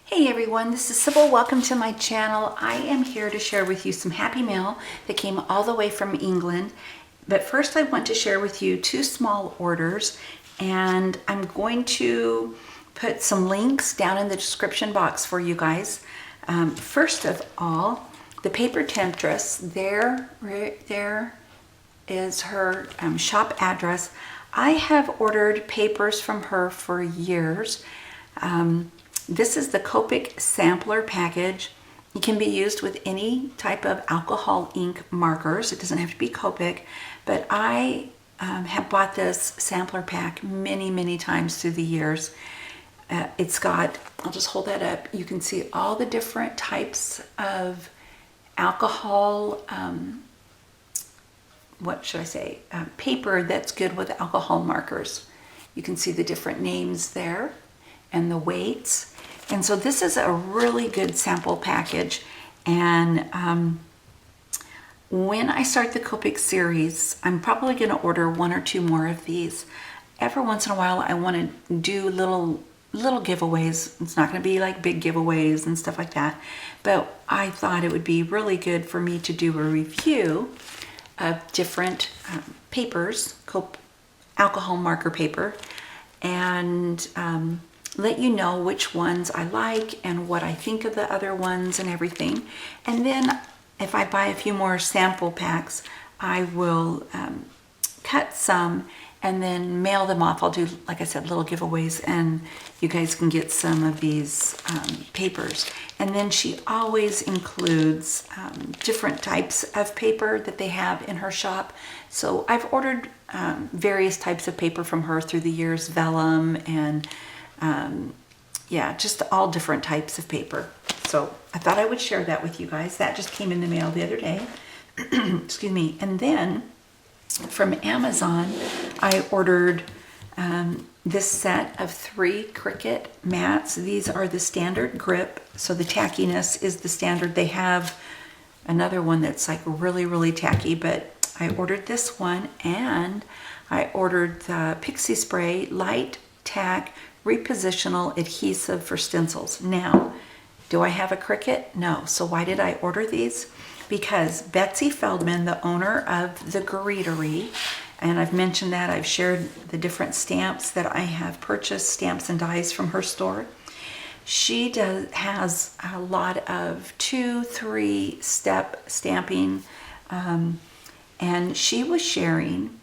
Hey everyone, this is Sybil. Welcome to my channel. I am here to share with you some happy mail that came all the way from England. But first I want to share with you two small orders, and I'm going to put some links down in the description box for you guys. First of all, the Paper Temptress, right there is her shop address. I have ordered papers from her for years. This is the Copic sampler package. It can be used with any type of alcohol ink markers. It doesn't have to be Copic, but I have bought this sampler pack many times through the years. It's got, I'll just hold that up, you can see all the different types of alcohol, what should I say, paper that's good with alcohol markers. You can see the different names there and the weights. And so this is a really good sample package. And when I start the Copic series, I'm probably going to order one or two more of these. Every once in a while, I want to do little giveaways. It's not going to be like big giveaways and stuff like that. But I thought it would be really good for me to do a review of different papers, alcohol marker paper, and let you know which ones I like and what I think of the other ones and everything. And then if I buy a few more sample packs, I will cut some and then mail them off. I'll do, like I said, little giveaways, and you guys can get some of these papers. And then she always includes different types of paper that they have in her shop. So I've ordered various types of paper from her through the years, vellum and yeah, just all different types of paper. So I thought I would share that with you guys. That just came in the mail the other day. Excuse me. And then from Amazon, I ordered this set of 3 Cricut mats. These are the standard grip, so the tackiness is the standard. They have another one that's like really tacky, but I ordered this one, and I ordered the Pixie Spray Light Tack Repositional Adhesive for stencils. Now, do I have a Cricut? No. So why did I order these? Because Betsy Feldman, the owner of the Greetery, and I've mentioned that, I've shared the different stamps that I have purchased, stamps and dies from her store. She has a lot of 2-3 step stamping, and she was sharing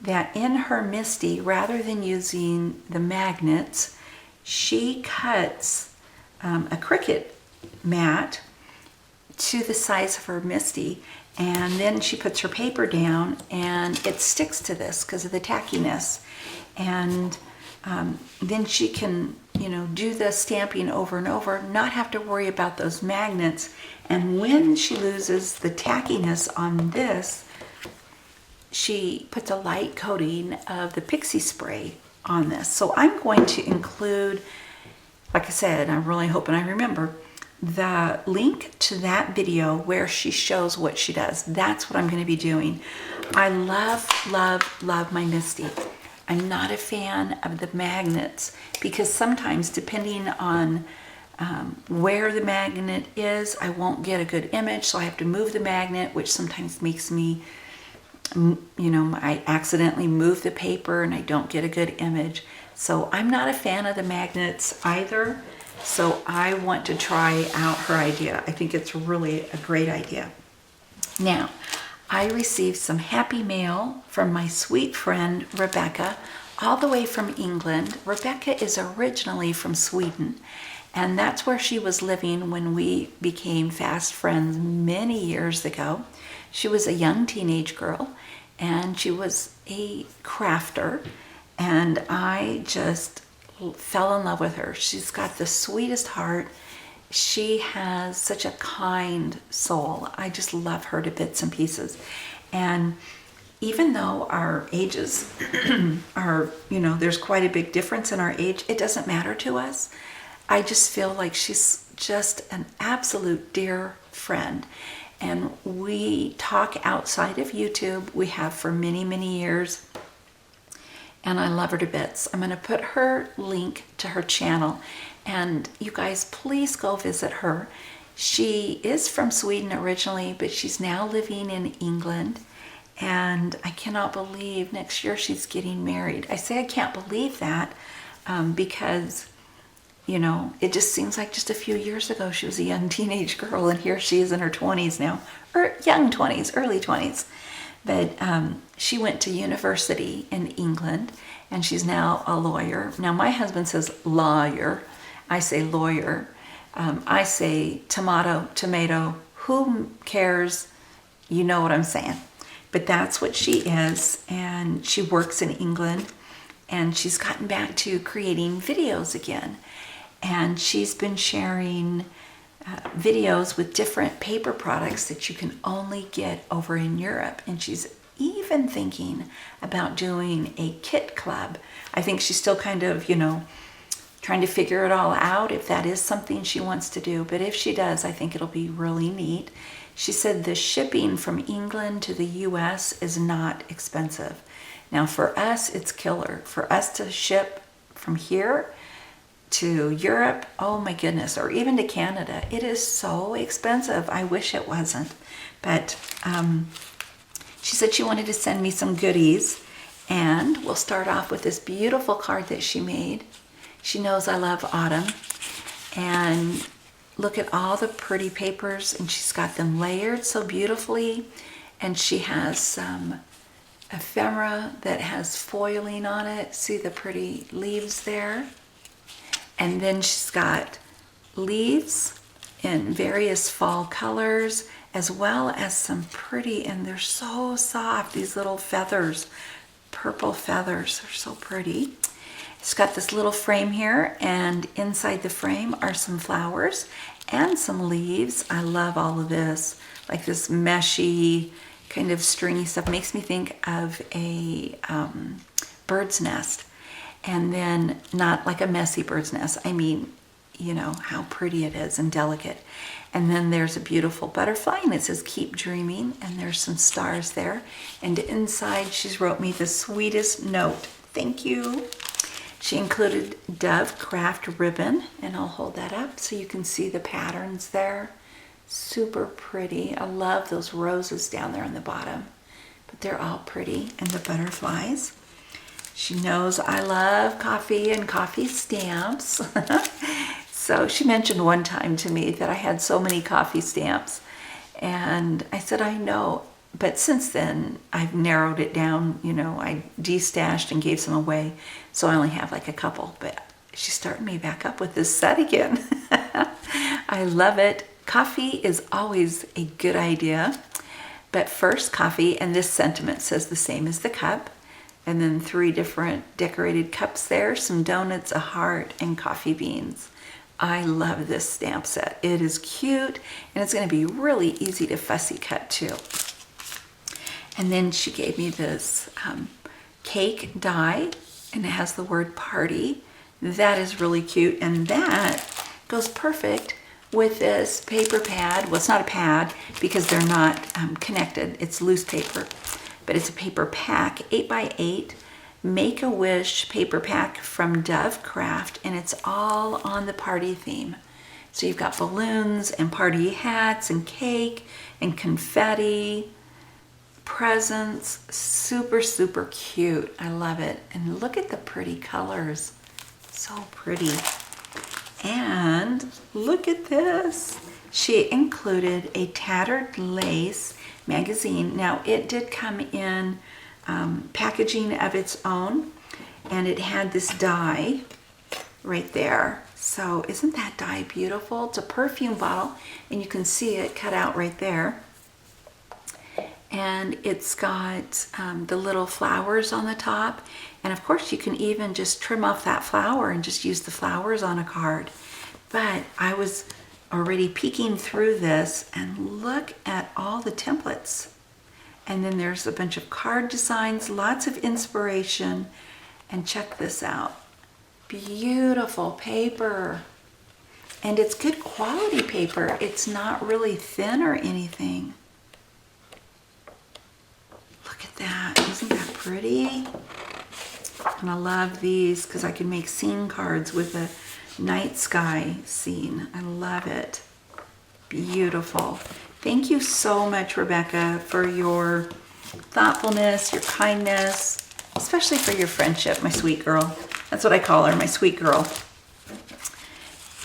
that in her Misti, rather than using the magnets, she cuts a Cricut mat to the size of her Misti, and then she puts her paper down and it sticks to this because of the tackiness. And then she can, do the stamping over and over, not have to worry about those magnets. And when she loses the tackiness on this, she puts a light coating of the Pixie Spray on this. So I'm going to include, like I said, I'm really hoping I remember, the link to that video where she shows what she does. That's what I'm going to be doing. I love my Misti. I'm not a fan of the magnets because sometimes, depending on where the magnet is, I won't get a good image, so I have to move the magnet, which sometimes makes me, I accidentally move the paper and I don't get a good image. So I'm not a fan of the magnets either. So I want to try out her idea. I think it's really a great idea. Now, I received some happy mail from my sweet friend Rebecca, all the way from England. Rebecca is originally from Sweden, and that's where she was living when we became fast friends many years ago. She was a young teenage girl, and she was a crafter, and I just fell in love with her. She's got the sweetest heart. She has such a kind soul. I just love her to bits and pieces. And even though our ages are, there's quite a big difference in our age, it doesn't matter to us. I just feel like she's just an absolute dear friend. And we talk outside of YouTube. We have for many years. And I love her to bits. I'm going to put her link to her channel And you guys, please go visit her. She is from Sweden originally, but she's now living in England. And I cannot believe next year she's getting married. I say I can't believe that because, you know, it just seems like just a few years ago she was a young teenage girl, and here she is in her 20s now, or young 20s, early 20s. But she went to university in England, and she's now a lawyer. Now, my husband says lawyer. I say lawyer. I say tomato, tomato. Who cares? You know what I'm saying. But that's what she is, and she works in England, and she's gotten back to creating videos again. And she's been sharing videos with different paper products that you can only get over in Europe. And she's even thinking about doing a kit club. I think she's still kind of, you know, trying to figure it all out if that is something she wants to do. But if she does, I think it'll be really neat. She said the shipping from England to the US is not expensive. Now for us, it's killer. For us to ship from here to Europe, oh my goodness, or even to Canada, it is so expensive. I wish it wasn't. But she said she wanted to send me some goodies, and we'll start off with this beautiful card that she made. She knows I love autumn, and look at all the pretty papers, and she's got them layered so beautifully, and she has some ephemera that has foiling on it. See the pretty leaves there? And then she's got leaves in various fall colors, as well as some pretty, and they're so soft, these little feathers, purple feathers, they're so pretty. It's got this little frame here, and inside the frame are some flowers and some leaves. I love all of this, like this meshy, kind of stringy stuff. Makes me think of a bird's nest. And then not like a messy bird's nest. I mean, you know, how pretty it is and delicate. And then there's a beautiful butterfly, and it says keep dreaming, and there's some stars there. And inside she's wrote me the sweetest note. Thank you. She included Dove Craft ribbon, and I'll hold that up so you can see the patterns there. Super pretty. I love those roses down there on the bottom, but they're all pretty. And the butterflies. She knows I love coffee and coffee stamps. So she mentioned one time to me that I had so many coffee stamps, and I said, I know. But since then, I've narrowed it down. You know, I destashed and gave some away, so I only have like a couple. But she's starting me back up with this set again. I love it. Coffee is always a good idea. But first, coffee, and this sentiment says the same as the cup. And then 3 different decorated cups there, some donuts, a heart, and coffee beans. I love this stamp set. It is cute, and it's going to be really easy to fussy cut too. And then she gave me this cake die, and it has the word party. That is really cute, and that goes perfect with this paper pad. Well, it's not a pad because they're not connected. It's loose paper, but it's a paper pack, 8x8, Make-A-Wish paper pack from Dove Craft, and it's all on the party theme. So you've got balloons and party hats and cake and confetti, presents. Super, super cute. I love it. And look at the pretty colors. So pretty. And look at this. She included a tattered lace magazine. Now, it did come in packaging of its own, and it had this die right there. So isn't that die beautiful? It's a perfume bottle, and you can see it cut out right there. And it's got the little flowers on the top, and of course you can even just trim off that flower and just use the flowers on a card. But I was already peeking through this, and look at all the templates. And then there's a bunch of card designs, lots of inspiration. And check this out. Beautiful paper. And it's good quality paper. It's not really thin or anything. Look at that. Isn't that pretty? And I love these because I can make scene cards with night sky scene. I love it. Beautiful. Thank you so much, Rebecca, for your thoughtfulness, your kindness, especially for your friendship, my sweet girl. That's what I call her, my sweet girl.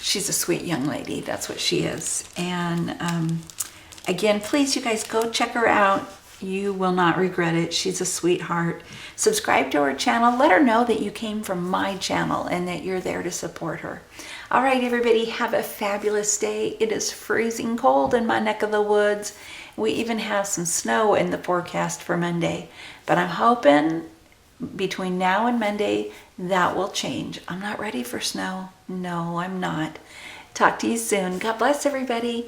She's a sweet young lady. That's what she is. And again, please, you guys, go check her out. You will not regret it. She's a sweetheart. Subscribe to her channel. Let her know that you came from my channel and that you're there to support her. All right, everybody, have a fabulous day. It is freezing cold in my neck of the woods. We even have some snow in the forecast for Monday. But I'm hoping between now and Monday, that will change. I'm not ready for snow. No, I'm not. Talk to you soon. God bless everybody.